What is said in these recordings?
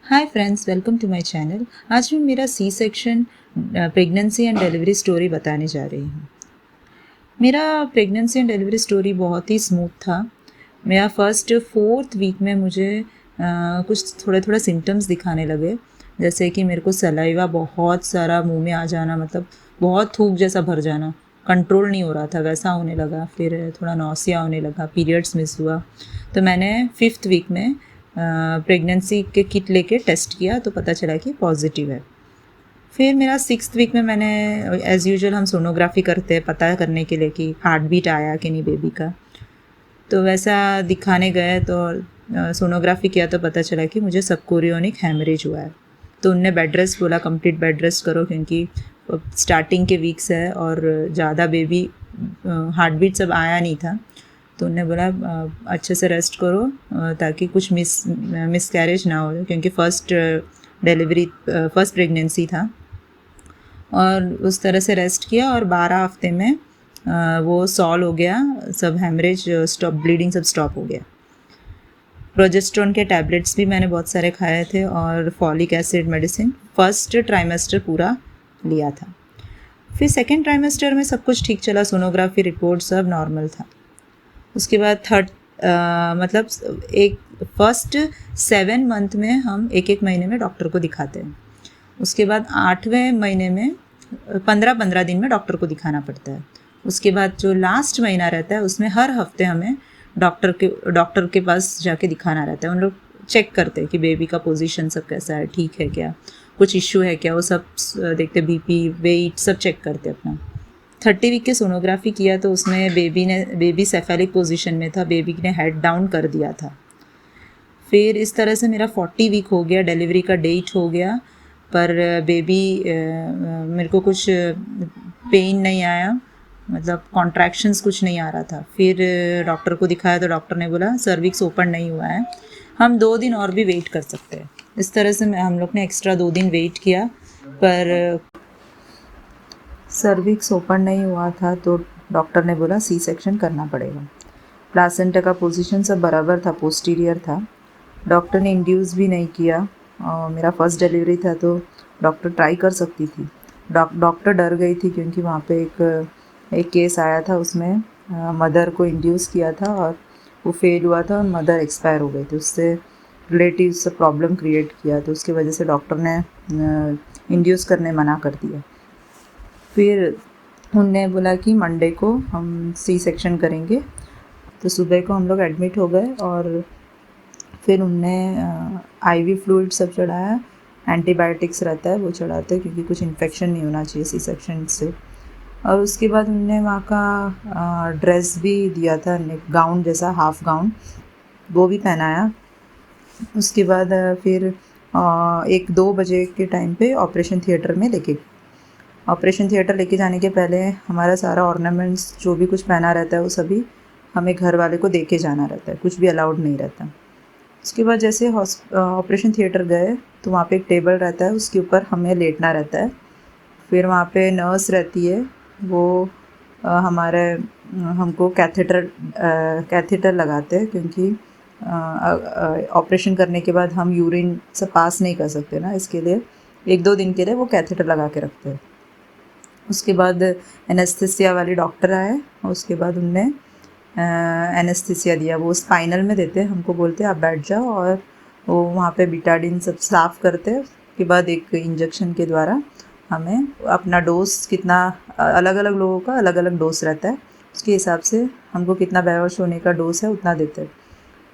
Hi friends, welcome to my channel. आज मैं मेरा C section pregnancy and delivery story बताने जा रही हूँ। मेरा प्रेगनेंसी एंड डिलीवरी स्टोरी बहुत ही स्मूथ था। मेरा फर्स्ट 4th वीक में मुझे कुछ थोड़े थोड़े सिम्टम्स दिखाने लगे, जैसे कि मेरे को सलाइवा बहुत सारा मुंह में आ जाना, मतलब बहुत थूक जैसा भर जाना, कंट्रोल नहीं हो रहा था, वैसा होने लगा। फिर थोड़ा नौसिया होने लगा, पीरियड्स मिस हुआ। तो मैंने 5th वीक में प्रेगनेंसी के किट लेके टेस्ट किया तो पता चला कि पॉजिटिव है। फिर मेरा 6th वीक में मैंने एज़ यूजुअल हम सोनोग्राफी करते हैं पता करने के लिए कि हार्ट बीट आया कि नहीं बेबी का। तो वैसा दिखाने गए तो सोनोग्राफी किया तो पता चला कि मुझे सबकोरियोनिक हैमरेज हुआ है। तो उनने बेड रेस्ट बोला, कंप्लीट बेड रेस्ट करो, क्योंकि स्टार्टिंग के वीक्स है और ज़्यादा बेबी हार्ट बीट सब आया नहीं था। तो उन्होंने बोला अच्छे से रेस्ट करो ताकि कुछ मिसकैरेज ना हो, क्योंकि फर्स्ट प्रेगनेंसी था। और उस तरह से रेस्ट किया और 12 हफ्ते में वो सॉल्व हो गया, सब हेमरेज स्टॉप, ब्लीडिंग सब स्टॉप हो गया। प्रोजेस्टेरोन के टैबलेट्स भी मैंने बहुत सारे खाए थे और folic acid medicine first trimester पूरा लिया था। फिर सेकेंड ट्राइमेस्टर में सब कुछ ठीक चला, सोनोग्राफी रिपोर्ट सब नॉर्मल था। उसके बाद मतलब एक फर्स्ट 7 मंथ में हम एक महीने में डॉक्टर को दिखाते हैं। उसके बाद 8वें महीने में 15 दिन में डॉक्टर को दिखाना पड़ता है। उसके बाद जो लास्ट महीना रहता है उसमें हर हफ्ते हमें डॉक्टर के पास जाके दिखाना रहता है। उन लोग चेक करते हैं कि बेबी का पोजीशन सब कैसा है, ठीक है क्या, कुछ इश्यू है क्या, वो सब देखते, बीपी वेट सब चेक करते अपना। 30 वीक की सोनोग्राफी किया तो उसमें बेबी सेफेलिक पोजीशन में था, बेबी ने हेड डाउन कर दिया था। फिर इस तरह से मेरा 40 वीक हो गया, डिलीवरी का डेट हो गया, पर बेबी मेरे को कुछ पेन नहीं आया, मतलब कॉन्ट्रैक्शंस कुछ नहीं आ रहा था। फिर डॉक्टर को दिखाया तो डॉक्टर ने बोला सर्विक्स ओपन नहीं हुआ है, हम 2 दिन और भी वेट कर सकते हैं। इस तरह से हम लोग ने एक्स्ट्रा 2 दिन वेट किया, पर सर्विक्स ओपन नहीं हुआ था तो डॉक्टर ने बोला सी सेक्शन करना पड़ेगा। प्लासेंटा का पोजीशन सब बराबर था, पोस्टीरियर था। डॉक्टर ने इंड्यूस भी नहीं किया। मेरा फर्स्ट डिलीवरी था तो डॉक्टर ट्राई कर सकती थी। डॉक्टर डर गई थी क्योंकि वहाँ पे एक केस आया था, उसमें मदर को इंड्यूस किया था और वो फेल हुआ था और मदर एक्सपायर हो गई थी। उससे रिलेटिव से प्रॉब्लम क्रिएट किया, तो उसकी वजह से डॉक्टर ने इंड्यूस करने मना कर दिया। फिर उनने बोला कि मंडे को हम सी सेक्शन करेंगे। तो सुबह को हम लोग एडमिट हो गए और फिर उनने आईवी फ्लूइड सब चढ़ाया, एंटीबायोटिक्स रहता है वो चढ़ाते हैं क्योंकि कुछ इन्फेक्शन नहीं होना चाहिए सी सेक्शन से। और उसके बाद उनने वहाँ का ड्रेस भी दिया था, गाउन जैसा, हाफ गाउन, वो भी पहनाया। उसके बाद फिर 1-2 बजे के टाइम पे ऑपरेशन थिएटर लेके जाने के पहले हमारा सारा ऑर्नामेंट्स जो भी कुछ पहना रहता है वो सभी हमें घर वाले को दे के जाना रहता है, कुछ भी अलाउड नहीं रहता। उसके बाद जैसे ऑपरेशन थिएटर गए तो वहाँ पे एक टेबल रहता है, उसके ऊपर हमें लेटना रहता है। फिर वहाँ पे नर्स रहती है, वो हमको कैथेटर लगाते हैं, क्योंकि ऑपरेशन करने के बाद हम यूरिन से पास नहीं कर सकते ना, इसके लिए 1-2 दिन के लिए वो कैथेटर लगा के रखते हैं। उसके बाद एनेस्थीसिया वाले डॉक्टर आए और उसके बाद उनने एनेस्थीसिया दिया। वो स्पाइनल में देते हैं, हमको बोलते हैं आप बैठ जाओ, और वो वहाँ पे बिटाडिन सब साफ़ करते हैं। उसके बाद एक इंजेक्शन के द्वारा हमें अपना डोज कितना, अलग अलग लोगों का अलग अलग डोज रहता है, उसके हिसाब से हमको कितना बेहोश होने का डोज है उतना देते हैं।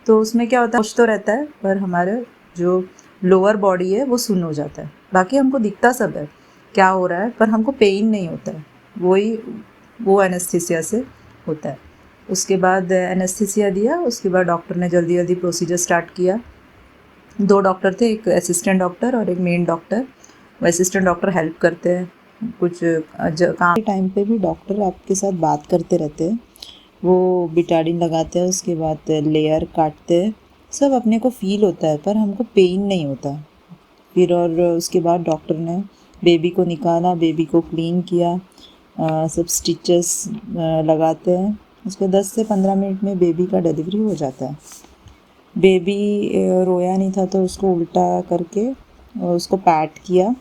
तो उसमें क्या होता है, कुछ तो रहता है पर हमारे जो लोअर बॉडी है वो सुन्न हो जाता है, बाकी हमको दिखता सब है क्या हो रहा है, पर हमको पेन नहीं होता है। वो एनेस्थीसिया से होता है। उसके बाद एनेस्थीसिया दिया, उसके बाद डॉक्टर ने जल्दी जल्दी प्रोसीजर स्टार्ट किया। 2 डॉक्टर थे, एक असिस्टेंट डॉक्टर और एक मेन डॉक्टर। वो असिस्टेंट डॉक्टर हेल्प करते हैं, कुछ काम के टाइम पे भी डॉक्टर आपके साथ बात करते रहते हैं। वो बिटाडिन लगाते हैं, उसके बाद लेयर काटते हैं, सब अपने को फील होता है पर हमको पेन नहीं होता। फिर और उसके बाद डॉक्टर ने बेबी को निकाला, बेबी को क्लीन किया, सब स्टिचेस लगाते हैं। उसके 10 से 15 मिनट में बेबी का डिलीवरी हो जाता है। बेबी रोया नहीं था तो उसको उल्टा करके उसको पैट किया,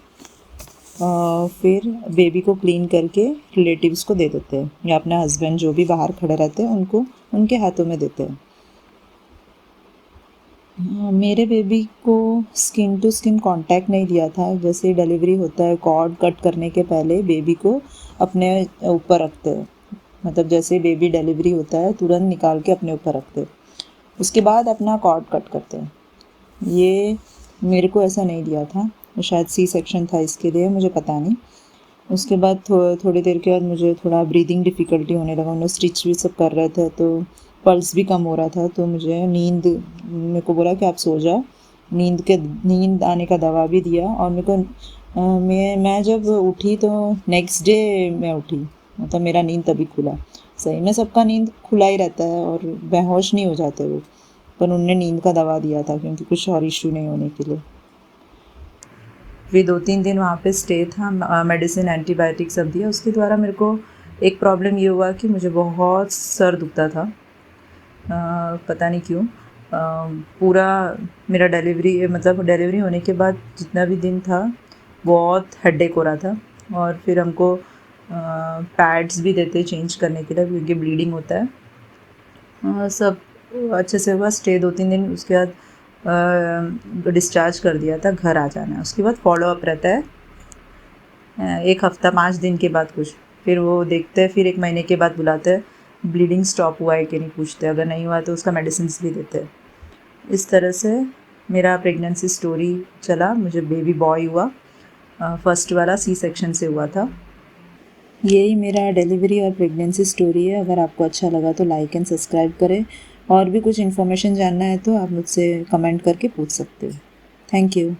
फिर बेबी को क्लीन करके रिलेटिव्स को दे देते हैं या अपने हस्बैंड जो भी बाहर खड़े रहते हैं उनको उनके हाथों में देते हैं। मेरे बेबी को स्किन टू स्किन कांटेक्ट नहीं दिया था। जैसे ही डिलीवरी होता है कॉर्ड कट करने के पहले बेबी को अपने ऊपर रखते हैं, मतलब जैसे बेबी डिलीवरी होता है तुरंत निकाल के अपने ऊपर रखते हैं, उसके बाद अपना कॉर्ड कट करते हैं। ये मेरे को ऐसा नहीं दिया था, शायद सी सेक्शन था इसके लिए, मुझे पता नहीं। उसके बाद थोड़ी देर के बाद मुझे थोड़ा ब्रीदिंग डिफ़िकल्टी होने लगा। उन्होंने स्टिच भी सब कर रहे थे तो पल्स भी कम हो रहा था, तो मुझे मेरे को बोला कि आप सो जाओ। नींद आने का दवा भी दिया और मेरे को मैं जब उठी तो नेक्स्ट डे मैं उठी, मतलब मेरा नींद तभी खुला। सही में सबका नींद खुला ही रहता है और बेहोश नहीं हो जाते वो, पर उन्होंने नींद का दवा दिया था क्योंकि कुछ और इशू नहीं होने के लिए। फिर 2-3 दिन वहाँ पे स्टे था, मेडिसिन एंटीबायोटिक सब दिया। उसके द्वारा मेरे को एक प्रॉब्लम ये हुआ कि मुझे बहुत सर दुखता था, पता नहीं क्यों। पूरा मेरा डिलीवरी होने के बाद जितना भी दिन था बहुत हेडेक हो रहा था। और फिर हमको पैड्स भी देते चेंज करने के लिए क्योंकि ब्लीडिंग होता है। सब अच्छे से हुआ, स्टे 2-3 दिन, उसके बाद डिस्चार्ज कर दिया था, घर आ जाना है। उसके बाद फॉलोअप रहता है 1 हफ्ता 5 दिन के बाद कुछ, फिर वो देखते हैं, फिर 1 महीने के बाद बुलाते हैं, ब्लीडिंग स्टॉप हुआ है कि नहीं पूछते, अगर नहीं हुआ तो उसका मेडिसिन भी देते हैं। इस तरह से मेरा प्रेगनेंसी स्टोरी चला। मुझे बेबी बॉय हुआ, फर्स्ट वाला सी सेक्शन से हुआ था। यही मेरा डिलीवरी और प्रेगनेंसी स्टोरी है। अगर आपको अच्छा लगा तो लाइक एंड सब्सक्राइब करें। और भी कुछ इन्फॉर्मेशन जानना है तो आप मुझसे कमेंट करके पूछ सकते हो। Thank you.